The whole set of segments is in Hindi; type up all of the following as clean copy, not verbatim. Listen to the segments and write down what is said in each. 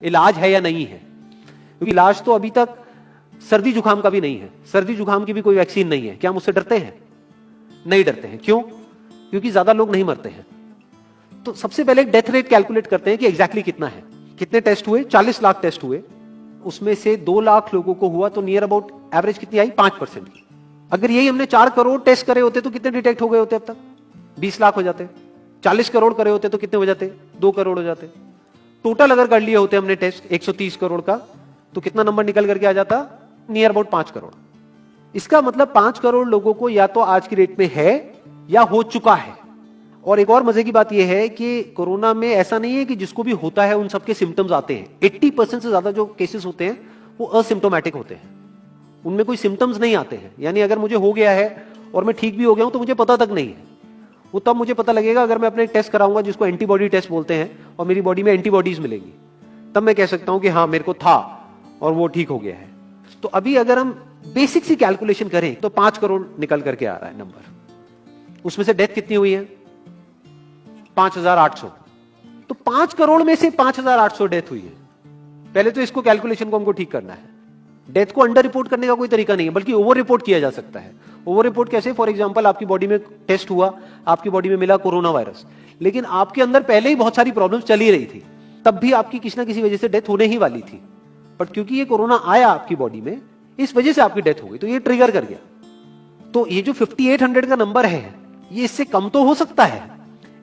इलाज है या नहीं है, क्योंकि इलाज तो अभी तक सर्दी जुकाम का भी नहीं है, सर्दी जुकाम की भी कोई वैक्सीन नहीं है। क्या हम उससे डरते हैं? नहीं डरते हैं। क्यों? क्योंकि ज्यादा लोग नहीं मरते हैं। तो सबसे पहले डेथ रेट कैलकुलेट करते हैं कि एग्जैक्टली कितना है। कितने टेस्ट हुए? 40 लाख टेस्ट हुए, उसमें से 2 लाख लोगों को हुआ, तो नियर अबाउट एवरेज कितनी आई? 5% की। अगर यही हमने 4 करोड़ टेस्ट करे होते तो कितने डिटेक्ट हो गए होते? अब तक 20 लाख हो जाते। 40 करोड़ करे होते तो कितने हो जाते? 2 करोड़ हो जाते। टोटल अगर कर लिए होते हमने टेस्ट 130 करोड़ का, तो कितना नंबर निकल करके आ जाता? Near about 5 crore. इसका मतलब 5 करोड़ लोगों को या तो आज की डेट में है या हो चुका है। और एक और मजे की बात यह है कि कोरोना में ऐसा नहीं है कि जिसको भी होता है उन सबके सिम्टम्स आते हैं। 80% से ज्यादा जो केसेस होते हैं वो असिम्टोमेटिक होते हैं, उनमें कोई सिम्टम्स नहीं आते हैं। यानी अगर मुझे हो गया है और मैं ठीक भी हो गया हूं तो मुझे पता तक नहीं है। वो तब मुझे पता लगेगा अगर मैं अपने टेस्ट कराऊंगा, जिसको एंटीबॉडी टेस्ट बोलते हैं, और मेरी बॉडी में एंटीबॉडीज मिलेंगी, तब मैं कह सकता हूं कि हाँ मेरे को था और वो ठीक हो गया है। तो अभी अगर हम बेसिक सी कैलकुलेशन करें तो 5 करोड़ निकल करके आ रहा है नंबर। उसमें से डेथ कितनी हुई है? 5,800। तो 5 करोड़ में से 5,800 डेथ हुई है। पहले तो इसको कैलकुलेशन को हमको ठीक करना है। डेथ को अंडर रिपोर्ट करने का कोई तरीका नहीं है, बल्कि ओवर रिपोर्ट किया जा सकता है। ओवर रिपोर्ट कैसे? फॉर एग्जांपल आपकी बॉडी में टेस्ट हुआ, आपकी बॉडी में मिला कोरोना वायरस, लेकिन आपके अंदर पहले ही बहुत सारी प्रॉब्लम्स चली रही थी, तब भी आपकी किसी ना किसी वजह से डेथ होने ही वाली थी। बट क्योंकि ये कोरोना आया आपकी बॉडी में, इस वजह से आपकी डेथ हो गई, तो ये ट्रिगर कर गया। तो ये जो 5800 का नंबर है, ये इससे कम तो हो सकता है,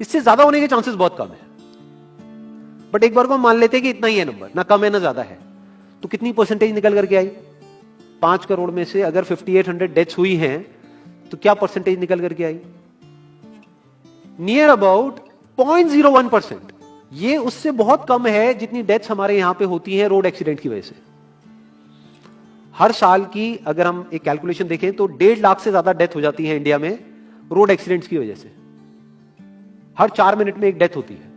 इससे ज्यादा होने के चांसेस बहुत कम है। बट एक बार को हम मान लेते हैं कि इतना ही है नंबर, ना कम है ना ज्यादा है, तो कितनी परसेंटेज निकल करके आई? 5 करोड़ में से अगर 5800 डेथ्स हुई हैं तो क्या परसेंटेज निकल करके आई? Near about 0.01%। ये उससे बहुत कम है जितनी डेथ्स हमारे यहां पे होती हैं रोड एक्सीडेंट की वजह से। हर साल की अगर हम एक कैलकुलेशन देखें तो 1.5 लाख से ज्यादा डेथ हो जाती है इंडिया में रोड एक्सीडेंट्स की वजह से। हर 4 मिनट में एक डेथ होती है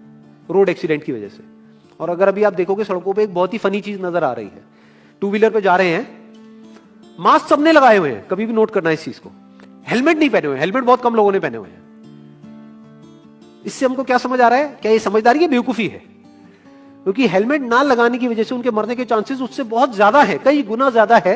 रोड एक्सीडेंट की वजह से। और अगर अभी आप देखोगे सड़कों पे एक बहुत ही फनी चीज नजर आ रही है। 2 व्हीलर पे जा रहे हैं, मास्क सबने लगाए हुए हैं, कभी भी नोट करना इस चीज को। हेलमेट नहीं पहने हुए, हेलमेट बहुत कम लोगों ने पहने हुए हैं। इससे हमको क्या समझ आ रहा है? क्या ये समझदारी है, बेवकूफी है? क्योंकि हेलमेट ना लगाने की वजह से उनके मरने के चांसेस उससे बहुत ज्यादा है, कई गुना ज्यादा है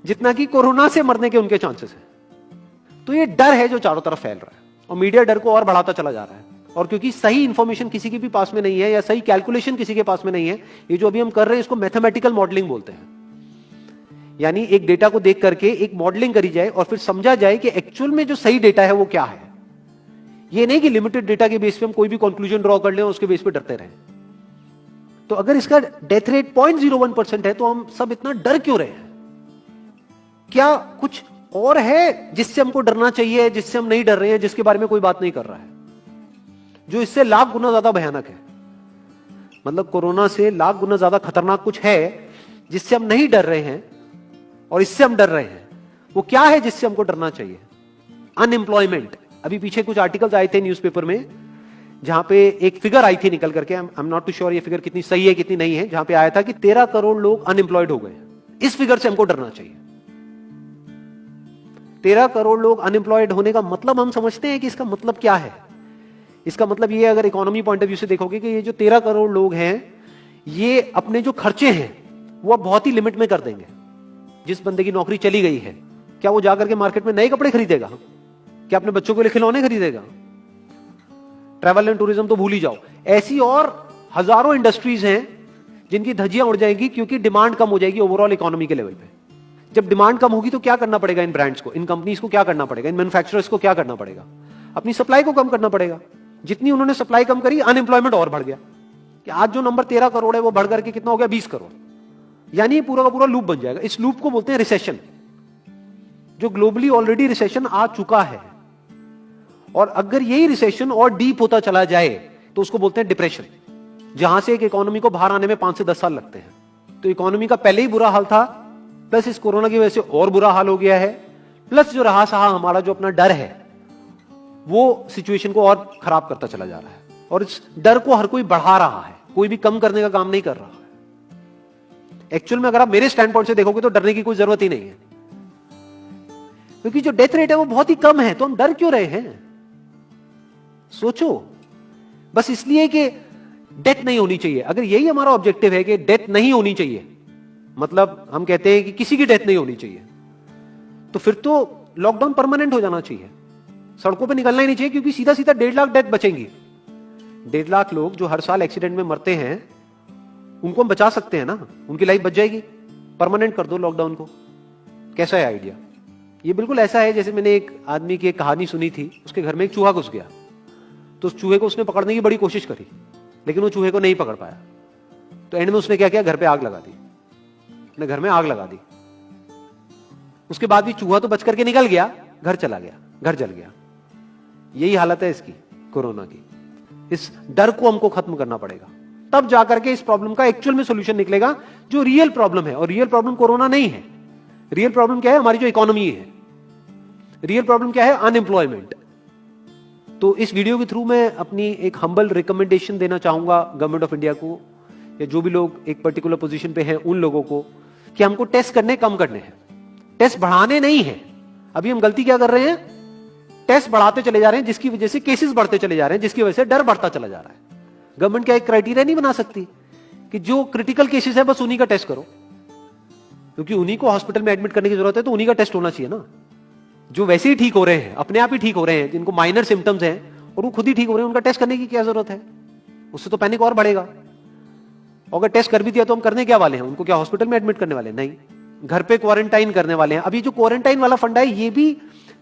जितना कि कोरोना से मरने के उनके चांसेस है। तो ये डर है जो चारों तरफ फैल रहा है, और मीडिया डर को और बढ़ाता चला जा रहा है। और क्योंकि सही इंफॉर्मेशन किसी के भी पास में नहीं है, या सही कैलकुलेशन किसी के पास में नहीं है, ये जो अभी हम कर रहे हैं इसको मैथमेटिकल मॉडलिंग बोलते हैं। यानी एक डेटा को देख करके एक मॉडलिंग करी जाए और फिर समझा जाए कि एक्चुअल में जो सही डेटा है वो क्या है। ये नहीं कि लिमिटेड डेटा के बेस पे हम कोई भी कंक्लूजन ड्रॉ कर लें और उसके बेस पे डरते रहें। तो अगर इसका डेथ रेट 0.01% है तो हम सब इतना डर क्यों रहे हैं? क्या कुछ और है जिससे हमको डरना चाहिए, जिससे हम नहीं डर रहे हैं, जिसके बारे में कोई बात नहीं कर रहा है, जो इससे लाख गुना ज्यादा भयानक है? मतलब कोरोना से लाख गुना ज्यादा खतरनाक कुछ है जिससे हम नहीं डर रहे हैं और इससे हम डर रहे हैं। वो क्या है जिससे हमको डरना चाहिए? अनएम्प्लॉयमेंट। अभी पीछे कुछ आर्टिकल्स आए थे न्यूज़पेपर में, जहां पे एक फिगर आई थी निकल करके, I am not too sure ये फिगर कितनी सही है कितनी नहीं है, जहां पे आया था कि 13 करोड़ लोग अनएम्प्लॉयड हो गए। इस फिगर से हमको डरना चाहिए। 13 करोड़ लोग अनएम्प्लॉयड होने का मतलब हम समझते हैं कि इसका मतलब क्या है? इसका मतलब ये, अगर इकोनॉमी पॉइंट ऑफ व्यू से देखोगे, कि ये जो 13 करोड़ लोग हैं ये अपने जो खर्चे हैं वो अब बहुत ही लिमिट में कर देंगे। जिस बंदे की नौकरी चली गई है, क्या वो जाकर के मार्केट में नए कपड़े खरीदेगा? क्या अपने बच्चों के लिए खिलौने खरीदेगा? ट्रैवल एंड टूरिज्म तो भूल ही जाओ। ऐसी और हजारों इंडस्ट्रीज हैं जिनकी धज्जियां उड़ जाएंगी, क्योंकि डिमांड कम हो जाएगी ओवरऑल इकोनॉमी के लेवल पे। जब डिमांड कम होगी तो क्या करना पड़ेगा इन ब्रांड्स को, इन कंपनीज को क्या करना पड़ेगा, इन मैन्युफैक्चरर्स को क्या करना पड़ेगा? अपनी सप्लाई को कम करना पड़ेगा। जितनी उन्होंने सप्लाई कम करी, अनएम्प्लॉयमेंट और बढ़ गया। कि आज जो नंबर 13 करोड़ है वो बढ़ करके कितना हो गया? 20 करोड़। यानी पूरा का पूरा लूप बन जाएगा। इस लूप को बोलते हैं रिसेशन, जो ग्लोबली ऑलरेडी रिसेशन आ चुका है। और अगर यही रिसेशन और डीप होता चला जाए तो उसको बोलते हैं डिप्रेशन, जहां से एक इकोनॉमी को बाहर आने में 5 से 10 साल लगते हैं। तो इकोनॉमी का पहले ही बुरा हाल था, प्लस इस कोरोना की वजह से और बुरा हाल हो गया है, प्लस जो रहा सहा हमारा जो अपना डर है वो सिचुएशन को और खराब करता चला जा रहा है। और इस डर को हर कोई बढ़ा रहा है, कोई भी कम करने का काम नहीं कर रहा है। एक्चुअल में अगर आप मेरे स्टैंड पॉइंट से देखोगे तो डरने की कोई जरूरत ही नहीं है, क्योंकि जो डेथ रेट है वो बहुत ही कम है। तो हम डर क्यों रहे हैं? सोचो। बस इसलिए कि डेथ नहीं होनी चाहिए। अगर यही हमारा ऑब्जेक्टिव है कि डेथ नहीं होनी चाहिए, मतलब हम कहते हैं कि किसी की डेथ नहीं होनी चाहिए, तो फिर तो लॉकडाउन परमानेंट हो जाना चाहिए, सड़कों पे निकलना ही नहीं चाहिए, क्योंकि सीधा सीधा 1.5 लाख डेथ बचेंगी। 1.5 लाख लोग जो हर साल एक्सीडेंट में मरते हैं, उनको हम बचा सकते हैं ना, उनकी लाइफ बच जाएगी। परमानेंट कर दो लॉकडाउन को। कैसा है आइडिया? ये बिल्कुल ऐसा है जैसे मैंने एक आदमी की एक कहानी सुनी थी, उसके घर में एक चूहा घुस गया, तो उस चूहे को उसने पकड़ने की बड़ी कोशिश करी, लेकिन वो चूहे को नहीं पकड़ पाया। तो एंड में उसने क्या किया, घर पे आग लगा दी, अपने घर में आग लगा दी। उसके बाद भी चूहा तो बच करके निकल गया, घर चला गया, घर जल गया। यही हालत है इसकी, कोरोना की। इस डर को हमको खत्म करना पड़ेगा, तब जाकर के इस प्रॉब्लम का एक्चुअल में सॉल्यूशन निकलेगा, जो रियल प्रॉब्लम है। और रियल प्रॉब्लम कोरोना नहीं है। रियल प्रॉब्लम क्या है? हमारी जो इकोनॉमी है। रियल प्रॉब्लम क्या है? अनएम्प्लॉयमेंट। तो इस वीडियो के थ्रू मैं अपनी एक हम्बल रिकमेंडेशन देना चाहूंगा गवर्नमेंट ऑफ इंडिया को, या जो भी लोग एक पर्टिकुलर पोजीशन पे हैं उन लोगों को, कि हमको टेस्ट करने कम करने हैं, टेस्ट बढ़ाने नहीं है। अभी हम गलती क्या कर रहे हैं? टेस्ट बढ़ाते चले जा रहे हैं, जिसकी वजह से केसेस बढ़ते चले जा रहे हैं, जिसकी वजह से डर बढ़ता चला जा रहा है। गवर्नमेंट क्या एक क्राइटेरिया नहीं बना सकती कि जो क्रिटिकल केसेस है बस उन्हीं का टेस्ट करो, क्योंकि उन्हीं को हॉस्पिटल में एडमिट करने की जरूरत है, तो उन्हीं का टेस्ट होना चाहिए ना। जो वैसे ही ठीक हो रहे हैं, अपने आप ही ठीक हो रहे हैं, जिनको माइनर सिम्टम्स हैं और वो खुद ही ठीक हो रहे हैं, उनका टेस्ट करने की क्या जरूरत है? उससे तो पैनिक और बढ़ेगा। और अगर टेस्ट कर भी दिया तो हम करने क्या वाले हैं? उनको क्या हॉस्पिटल में एडमिट करने वाले हैं? नहीं, घर पे क्वारंटाइन करने वाले हैं। अभी जो क्वारंटाइन वाला फंडा है, ये भी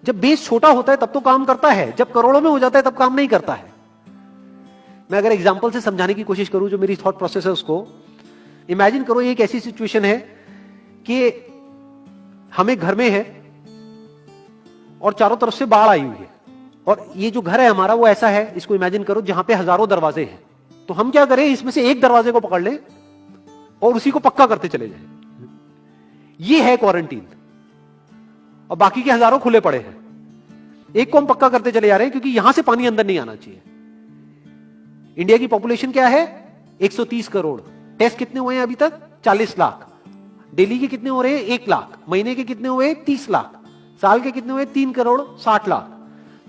जब बेस छोटा होता है तब तो काम करता है, जब करोड़ों में हो जाता है तब काम नहीं करता है। मैं अगर एग्जांपल से समझाने की कोशिश करूं, जो मेरी थॉट प्रोसेस है उसको इमेजिन करो। ये एक ऐसी सिचुएशन है कि हमें घर में है और चारों तरफ से बाढ़ आई हुई है, और ये जो घर है हमारा वो ऐसा है, इसको इमेजिन करो, जहां पे हजारों दरवाजे हैं। तो हम क्या करें, इसमें से एक दरवाजे को पकड़ लें और उसी को पक्का करते चले जाएं। ये है क्वारंटीन, और बाकी के हजारों खुले पड़े हैं। एक को हम पक्का करते चले जा रहे हैं, क्योंकि यहां से पानी अंदर नहीं आना चाहिए। इंडिया की पॉपुलेशन क्या है? 130 करोड़। टेस्ट कितने हुए हैं अभी तक? 40 लाख। डेली के कितने हो रहे हैं? 1 लाख। महीने के कितने हुए? 30 लाख। साल के कितने हुए? 3 करोड़ 60 लाख।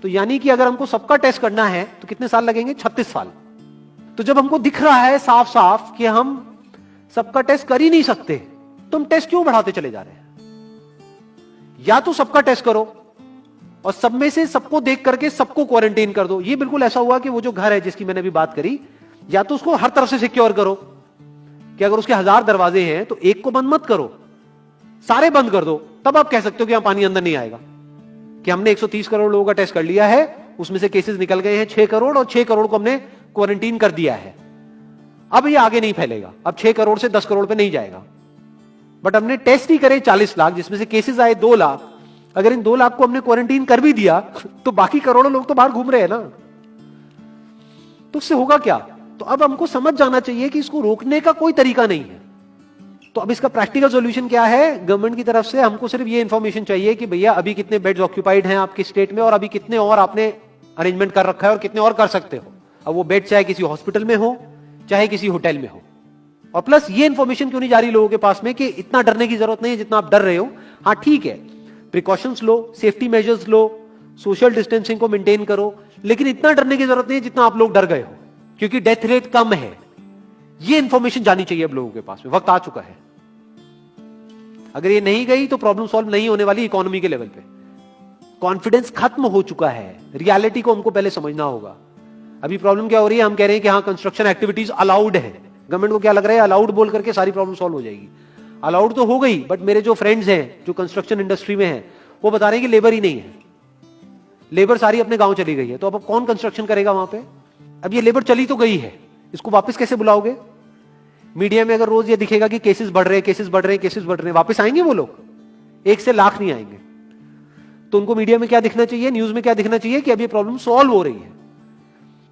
तो यानी कि अगर हमको सबका टेस्ट करना है तो कितने साल लगेंगे? 36 साल। तो जब हमको दिख रहा है साफ साफ कि हम सबका टेस्ट कर ही नहीं सकते, तो हम टेस्ट क्यों बढ़ाते चले जा रहे हैं? या तो सबका टेस्ट करो और सब में से सबको देख करके सबको क्वारंटाइन कर दो। ये बिल्कुल ऐसा हुआ कि वो जो घर है जिसकी मैंने अभी बात करी, या तो उसको हर तरफ से सिक्योर करो कि अगर उसके 1000 दरवाजे हैं तो एक को बंद मत करो, सारे बंद कर दो। तब आप कह सकते हो कि यहां पानी अंदर नहीं आएगा, कि हमने 130 करोड़ लोगों का टेस्ट कर लिया है, उसमें से केसेस निकल गए हैं 6 करोड़, और 6 करोड़ को हमने क्वारंटीन कर दिया है। अब ये आगे नहीं फैलेगा, अब 6 करोड़ से 10 करोड़ पे नहीं जाएगा। बट हमने टेस्ट ही करे 40 लाख, जिसमें से केसेस आए 2 लाख। अगर इन 2 लाख को हमने क्वारंटीन कर भी दिया तो बाकी करोड़ों लोग तो बाहर घूम रहे हैं ना, तो उससे होगा क्या? तो अब हमको समझ जाना चाहिए कि इसको रोकने का कोई तरीका नहीं है। तो अब इसका प्रैक्टिकल सॉल्यूशन क्या है? गवर्नमेंट की तरफ से हमको सिर्फ ये इंफॉर्मेशन चाहिए कि भैया अभी कितने बेड्स ऑक्यूपाइड हैं आपके स्टेट में, और अभी कितने और आपने अरेंजमेंट कर रखा है, और कितने और कर सकते हो। अब वो बेड चाहे किसी हॉस्पिटल में हो, चाहे किसी होटल में हो। और प्लस ये इंफॉर्मेशन क्यों नहीं जा रही लोगों के पास में कि इतना डरने की जरूरत नहीं है जितना आप डर रहे हो। हाँ ठीक है, प्रिकॉशंस लो, सेफ्टी मेजर्स लो, सोशल डिस्टेंसिंग को मेंटेन करो, लेकिन इतना डरने की जरूरत नहीं है जितना आप लोग डर गए हो, क्योंकि डेथ रेट कम है। ये इंफॉर्मेशन जानी चाहिए अब लोगों के पास में, वक्त आ चुका है। अगर ये नहीं गई तो प्रॉब्लम सॉल्व नहीं होने वाली इकोनॉमी के लेवल पे। कॉन्फिडेंस खत्म हो चुका है, रियलिटी को हमको पहले समझना होगा। अभी प्रॉब्लम क्या हो रही है? हम कह रहे हैं कि हाँ कंस्ट्रक्शन एक्टिविटीज अलाउड है। गवर्नमेंट को क्या लग रहा है? अलाउड बोल करके सारी प्रॉब्लम सॉल्व हो जाएगी। अलाउड तो हो गई, बट मेरे जो फ्रेंड्स हैं जो कंस्ट्रक्शन इंडस्ट्री में हैं, वो बता रहे हैं कि लेबर ही नहीं है, लेबर सारी अपने गांव चली गई है। तो अब कौन कंस्ट्रक्शन करेगा वहां पे? अब ये लेबर चली तो गई है, इसको वापस कैसे बुलाओगे? मीडिया में अगर रोज ये दिखेगा कि केसेस बढ़ रहे हैं, केसेस बढ़ रहे हैं, केसेस बढ़ रहे हैं, वापस आएंगे वो लोग? 1 से लाख नहीं आएंगे। तो उनको मीडिया में क्या दिखना चाहिए, न्यूज में क्या दिखना चाहिए? कि अब ये प्रॉब्लम सॉल्व हो रही है।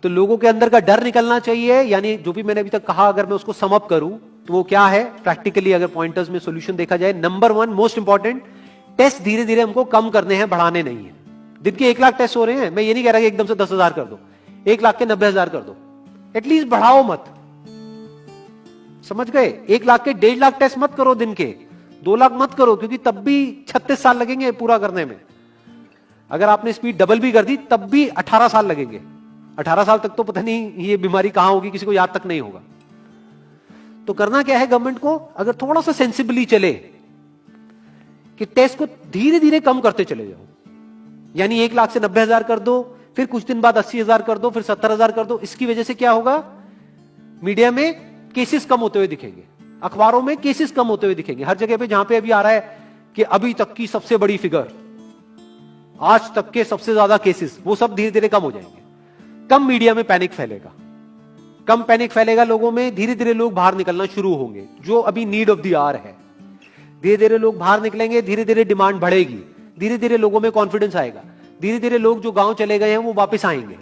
तो लोगों के अंदर का डर निकलना चाहिए। यानी जो भी मैंने अभी तक कहा, अगर मैं उसको सम अप करूं तो वो क्या है प्रैक्टिकली, अगर पॉइंटर्स में सॉल्यूशन देखा जाए। नंबर 1 मोस्ट इंपॉर्टेंट, टेस्ट धीरे धीरे हमको कम करने हैं, बढ़ाने नहीं है। दिन के 1 लाख टेस्ट हो रहे हैं, मैं ये नहीं कह रहा कि एकदम से 10,000 कर दो, 1 लाख के 90,000 कर दो, एटलीस्ट बढ़ाओ मत। समझ गए? 1 लाख के 1.5 लाख टेस्ट मत करो दिन के, 2 लाख मत करो, क्योंकि तब भी 36 साल लगेंगे पूरा करने में। अगर आपने स्पीड डबल भी कर दी तब भी 18 साल लगेंगे, 18 साल तक तो पता नहीं ये बीमारी कहां होगी, किसी को याद तक नहीं होगा। तो करना क्या है गवर्नमेंट को, अगर थोड़ा सा सेंसिबली चले कि टेस्ट को धीरे धीरे कम करते चले जाओ, यानी 1 लाख से 90,000 कर दो, फिर कुछ दिन बाद 80,000 कर दो, फिर 70,000 कर दो। इसकी वजह से क्या होगा, मीडिया में केसेस कम होते हुए दिखेंगे, अखबारों में केसेस कम होते हुए दिखेंगे, हर जगह पे जहां पे अभी आ रहा है कि अभी तक की सबसे बड़ी फिगर, आज तक के सबसे ज्यादा केसेस, वो सब धीरे धीरे कम हो जाएंगे। कम मीडिया में पैनिक फैलेगा, कम पैनिक फैलेगा लोगों में, धीरे धीरे लोग बाहर निकलना शुरू होंगे, जो अभी नीड ऑफ द आवर है। धीरे धीरे लोग बाहर निकलेंगे, धीरे धीरे डिमांड बढ़ेगी, धीरे धीरे लोगों में कॉन्फिडेंस आएगा, धीरे धीरे लोग जो गांव चले गए हैं वो वापस आएंगे।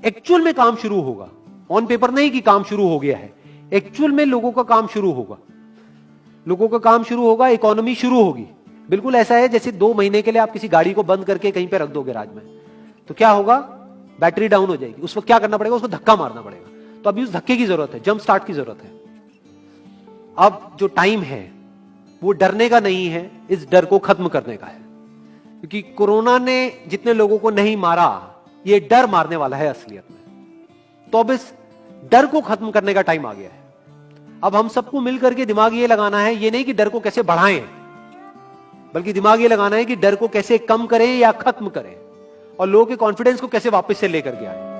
एक्चुअल में काम शुरू होगा, ऑन पेपर नहीं कि काम शुरू हो गया है, एक्चुअल में लोगों का काम शुरू होगा, लोगों का काम शुरू होगा, इकोनॉमी शुरू होगी। बिल्कुल ऐसा है जैसे 2 महीने के लिए आप किसी गाड़ी को बंद करके कहीं पे रख दोगे राज में, तो क्या होगा, बैटरी डाउन हो जाएगी। उस वक्त क्या करना पड़ेगा, उसको धक्का मारना पड़ेगा। तो अभी उस धक्के की जरूरत है, जंप स्टार्ट की जरूरत है। अब जो टाइम है वो डरने का नहीं है, इस डर को खत्म करने का है, क्योंकि कोरोना ने जितने लोगों को नहीं मारा, ये डर मारने वाला है असलियत में। तो अब इस डर को खत्म करने का टाइम आ गया है। अब हम सबको मिलकर के दिमाग ये लगाना है, ये नहीं कि डर को कैसे बढ़ाएं, बल्कि दिमाग ये लगाना है कि डर को कैसे कम करें या खत्म करें, और लोगों के कॉन्फिडेंस को कैसे वापस से लेकर के आए।